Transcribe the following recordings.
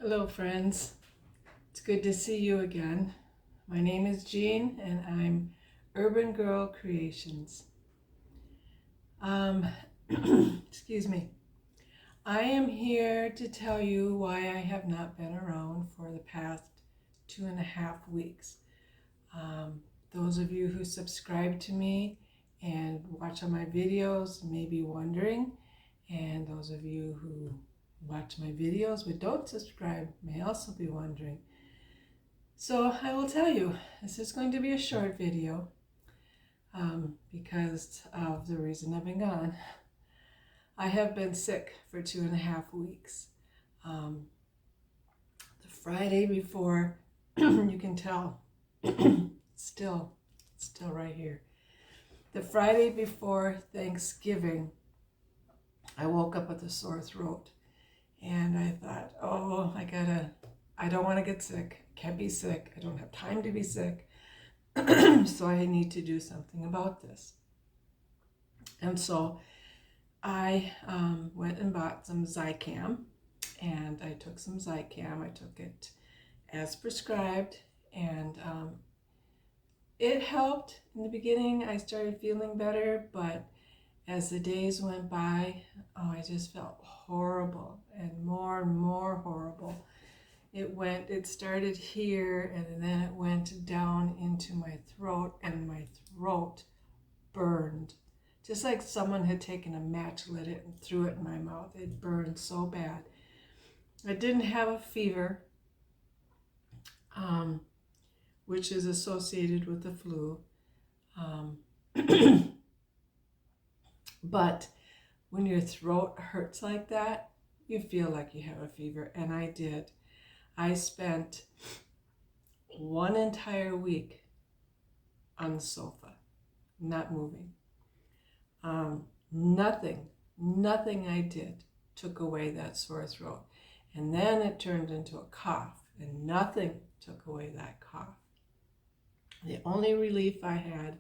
Hello friends, it's good to see you again. My name is Jean and I'm Urban Girl Creations. Excuse me. I am here to tell you why I have not been around for the past 2.5 weeks. Those of you who subscribe to me and watch all my videos may be wondering, and those of you who watch my videos but don't subscribe may also be wondering. So I will tell you, this is going to be a short video because of the reason I've been gone. I have been sick for 2.5 weeks. The Friday before, you can tell, still right here. The Friday before Thanksgiving, I woke up with a sore throat. And I thought, oh, I don't want to get sick. I can't be sick. I don't have time to be sick. So I need to do something about this. And so I went and bought some Zicam. And I took some Zicam. I took it as prescribed. And it helped. In the beginning, I started feeling better. But as the days went by, I just felt horrible and more horrible. It started here and then it went down into my throat, and my throat burned. Just like someone had taken a match, lit it, and threw it in my mouth. It burned so bad. I didn't have a fever, which is associated with the flu. But when your throat hurts like that, you feel like you have a fever, and I did. I spent one entire week on the sofa, not moving. Nothing I did took away that sore throat. And then it turned into a cough, and nothing took away that cough. The only relief I had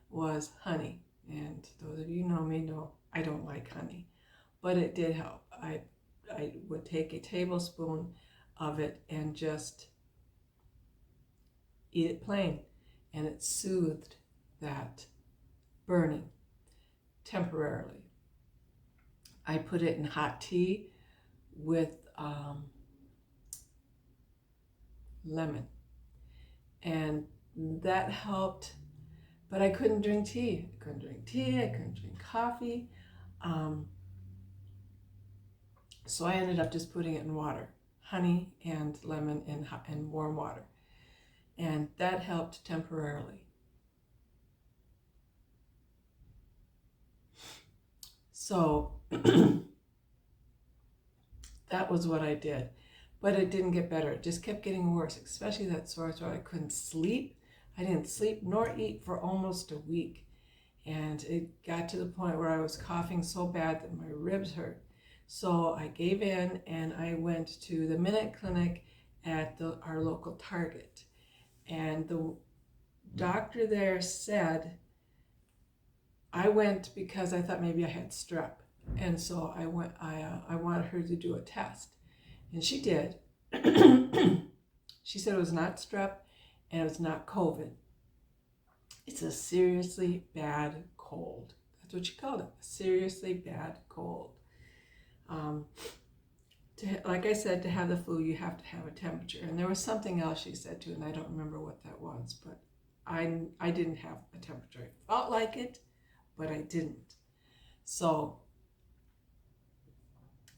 was honey. And those of you who know me know I don't like honey, but it did help. I would take a tablespoon of it and just eat it plain, and it soothed that burning temporarily. I put it in hot tea with lemon, and that helped. But I couldn't drink tea. I couldn't drink coffee. So I ended up just putting it in water, honey and lemon and warm water. And that helped temporarily. So that was what I did. But it didn't get better. It just kept getting worse, especially that sore throat. I couldn't sleep. I didn't sleep nor eat for almost a week. And it got to the point where I was coughing so bad that my ribs hurt. So I gave in and I went to the Minute Clinic at our local Target. And the doctor there said, I went because I thought maybe I had strep. And so I wanted her to do a test. And she did. She said it was not strep and it was not COVID. It's a seriously bad cold. That's what she called it, a seriously bad cold. Like I said, to have the flu, you have to have a temperature. And there was something else she said too, and I don't remember what that was, but I didn't have a temperature. It felt like it, but I didn't. So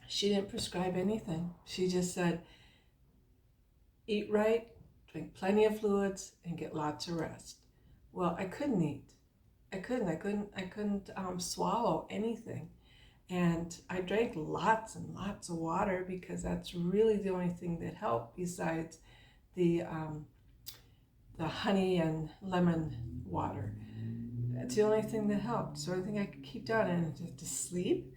she didn't prescribe anything. She just said, eat right, drink plenty of fluids, and get lots of rest. Well, I couldn't eat. I couldn't swallow anything. And I drank lots and lots of water because that's really the only thing that helped besides the honey and lemon water. That's the only thing that helped. So the only thing I could keep down, and to sleep,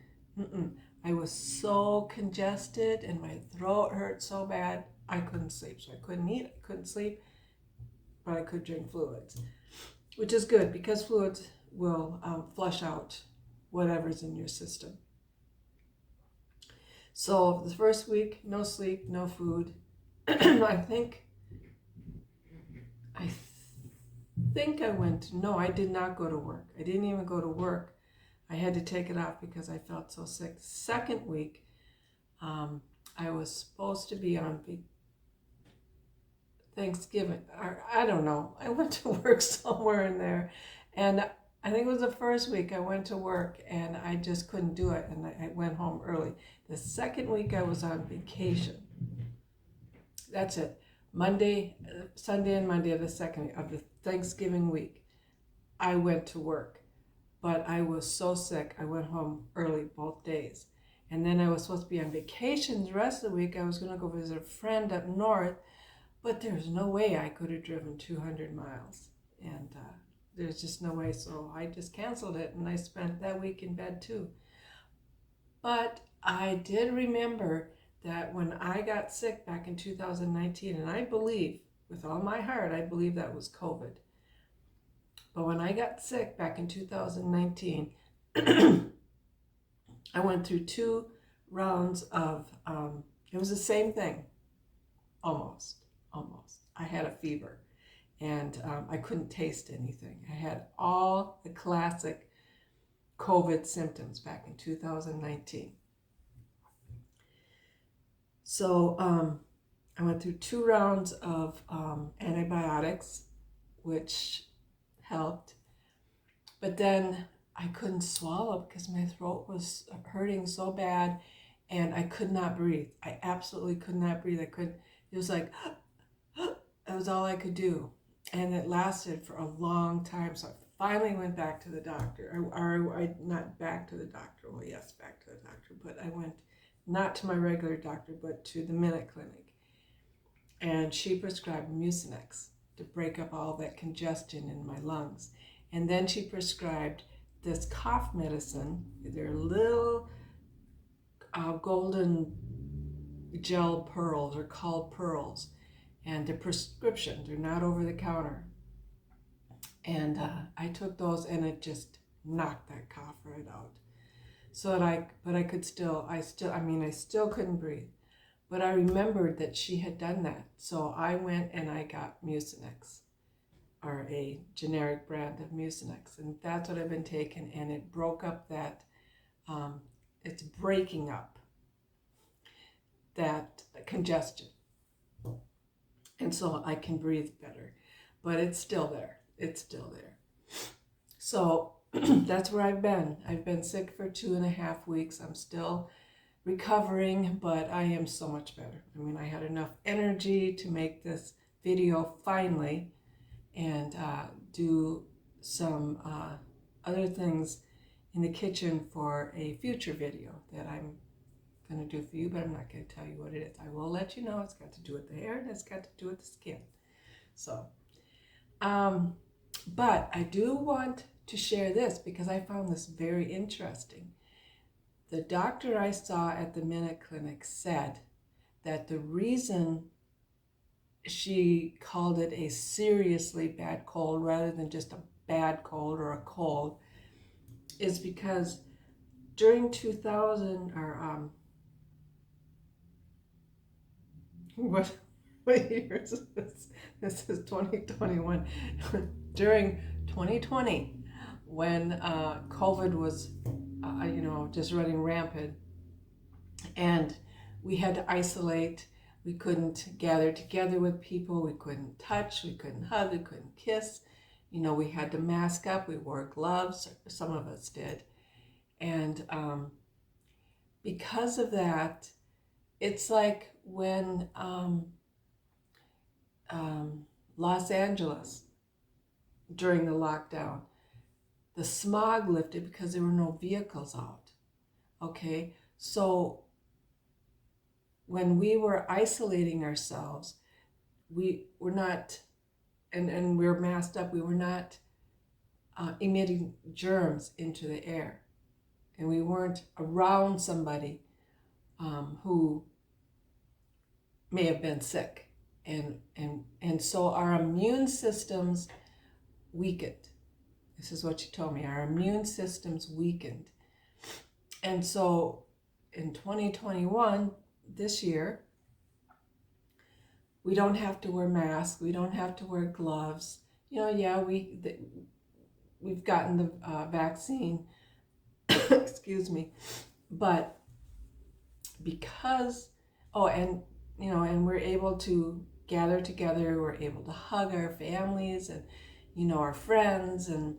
I was so congested and my throat hurt so bad, I couldn't sleep. So I couldn't eat, I couldn't sleep, but I could drink fluids, which is good because fluids will flush out whatever's in your system. So the first week, no sleep, no food. I think I went, no, I did not go to work. I didn't even go to work. I had to take it off because I felt so sick. Second week, I was supposed to be on Thanksgiving, or I don't know. I went to work somewhere in there, and I think it was the first week I went to work and I just couldn't do it, and I went home early. The second week I was on vacation. That's it. Monday, Sunday and Monday of the Thanksgiving week, I went to work, but I was so sick. I went home early both days. And then I was supposed to be on vacation the rest of the week. I was going to go visit a friend up north, but there's no way I could have driven 200 miles. And there's just no way. So I just canceled it, and I spent that week in bed too. But I did remember that when I got sick back in 2019, and I believe with all my heart, I believe that was COVID. But when I got sick back in 2019, I went through 2 rounds of, it was the same thing, almost. I had a fever, and I couldn't taste anything. I had all the classic COVID symptoms back in 2019. So I went through 2 rounds of antibiotics, which helped. But then I couldn't swallow because my throat was hurting so bad, and I could not breathe. I absolutely could not breathe. It was like, that was all I could do. And it lasted for a long time. So I finally went back to the doctor. Not back to the doctor. Well, yes, back to the doctor. But I went not to my regular doctor, but to the Minute Clinic. And she prescribed Mucinex to break up all that congestion in my lungs. And then she prescribed this cough medicine. They're little golden gel pearls, are called pearls. And they're prescription, they're not over the counter. And I took those, and it just knocked that cough right out. So I still couldn't breathe. But I remembered that she had done that. So I went and I got Mucinex, or a generic brand of Mucinex. And that's what I've been taking. And it broke up that, it's breaking up that congestion. And so I can breathe better. But it's still there. So that's where I've been. I've been sick for 2.5 weeks. I'm still recovering, but I am so much better. I mean, I had enough energy to make this video finally, and do some other things in the kitchen for a future video that I'm going to do for you, but I'm not going to tell you what it is. I will let you know. It's got to do with the hair, and it's got to do with the skin. So, but I do want to share this because I found this very interesting. The doctor I saw at the Minute Clinic said that the reason she called it a seriously bad cold rather than just a bad cold or a cold is because during 2000, or what year is this? This is 2021. During 2020, when COVID was, just running rampant, and we had to isolate. We couldn't gather together with people. We couldn't touch. We couldn't hug. We couldn't kiss. We had to mask up. We wore gloves. Some of us did. And because of that, it's like when Los Angeles, during the lockdown, the smog lifted because there were no vehicles out. Okay, so when we were isolating ourselves, we were not, and we were masked up, we were not emitting germs into the air. And we weren't around somebody who may have been sick. And so our immune systems weakened. This is what she told me. Our immune systems weakened. And so in 2021, this year, we don't have to wear masks. We don't have to wear gloves. Yeah, we've gotten the vaccine, excuse me, but because, and we're able to gather together, we're able to hug our families and, our friends and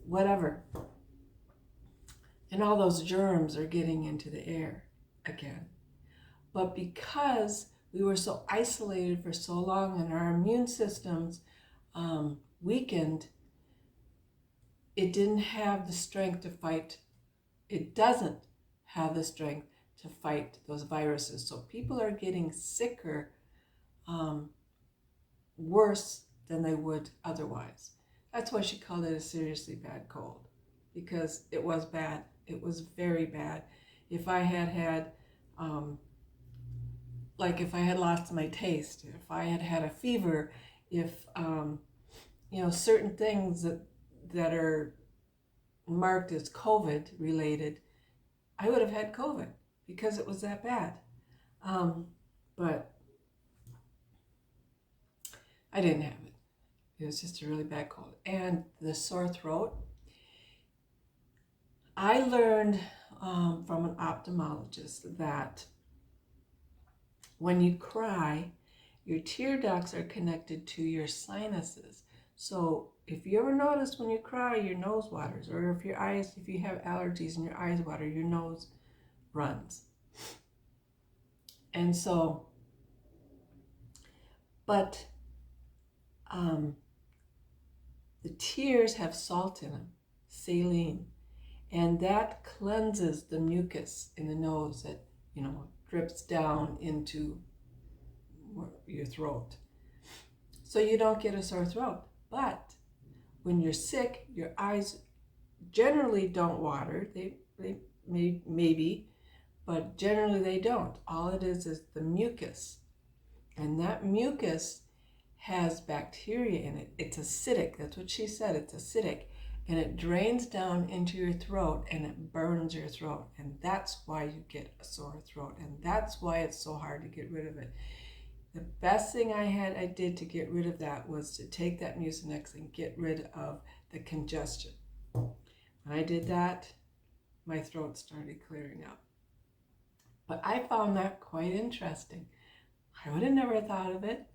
whatever. And all those germs are getting into the air again. But because we were so isolated for so long and our immune systems weakened, it didn't have the strength to fight. It doesn't have the strength to fight those viruses. So people are getting sicker, worse than they would otherwise. That's why she called it a seriously bad cold, because it was bad. It was very bad. If I had if I had lost my taste, if I had a fever, if certain things that are marked as COVID related, I would have had COVID because it was that bad. But I didn't have it. It was just a really bad cold. And the sore throat, I learned from an ophthalmologist that when you cry, your tear ducts are connected to your sinuses. So if you ever notice when you cry, your nose waters, or if you have allergies and your eyes water, your nose runs. And so, but the tears have salt in them, saline, and that cleanses the mucus in the nose that, drips down into your throat. So you don't get a sore throat. But when you're sick, your eyes generally don't water. They maybe, but generally they don't. All it is the mucus. And that mucus has bacteria in it. It's acidic. That's what she said. It's acidic. And it drains down into your throat and it burns your throat. And that's why you get a sore throat. And that's why it's so hard to get rid of it. The best thing I did to get rid of that was to take that Mucinex and get rid of the congestion. When I did that, my throat started clearing up. But I found that quite interesting. I would have never thought of it,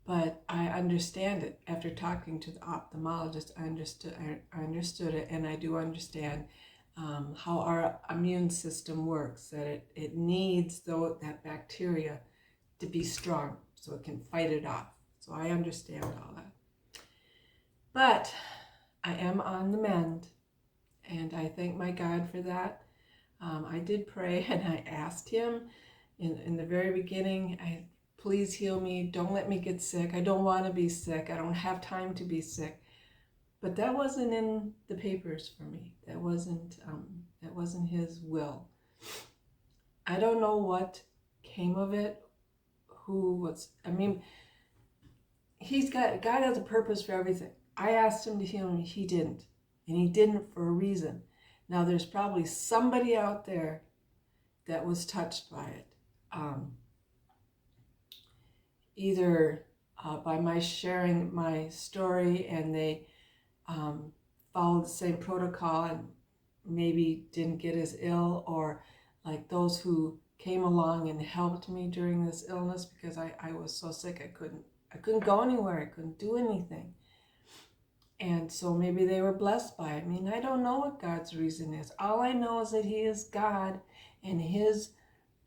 but I understand it. After talking to the ophthalmologist, I understood it, and I do understand how our immune system works, that it needs that bacteria to be strong so it can fight it off. So I understand all that. But I am on the mend, and I thank my God for that. I did pray and I asked him in the very beginning, please heal me. Don't let me get sick. I don't want to be sick. I don't have time to be sick. But that wasn't in the papers for me. That wasn't his will. I don't know what came of it. God has a purpose for everything. I asked him to heal me. He didn't. And he didn't for a reason. Now there's probably somebody out there that was touched by it. Either by my sharing my story and they followed the same protocol and maybe didn't get as ill, or like those who came along and helped me during this illness because I was so sick I couldn't go anywhere, I couldn't do anything. And so maybe they were blessed by it. I mean, I don't know what God's reason is. All I know is that he is God, and his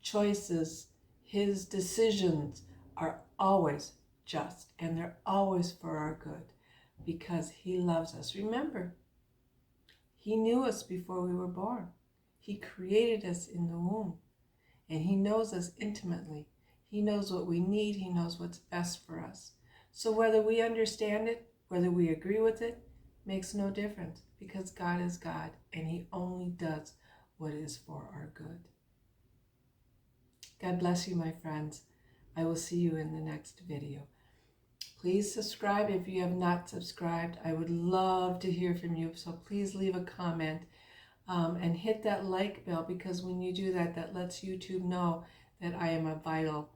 choices, his decisions are always just, and they're always for our good because he loves us. Remember, he knew us before we were born. He created us in the womb, and he knows us intimately. He knows what we need. He knows what's best for us. So whether we understand it, whether we agree with it, makes no difference, because God is God, and he only does what is for our good. God bless you, my friends. I will see you in the next video. Please subscribe if you have not subscribed. I would love to hear from you, so please leave a comment. and hit that like bell, because when you do that, that lets YouTube know that I am a vital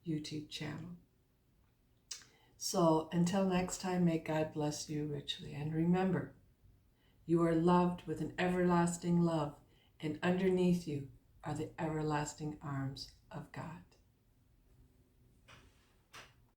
YouTube channel. So until next time, may God bless you richly. And remember, you are loved with an everlasting love, and underneath you are the everlasting arms of God.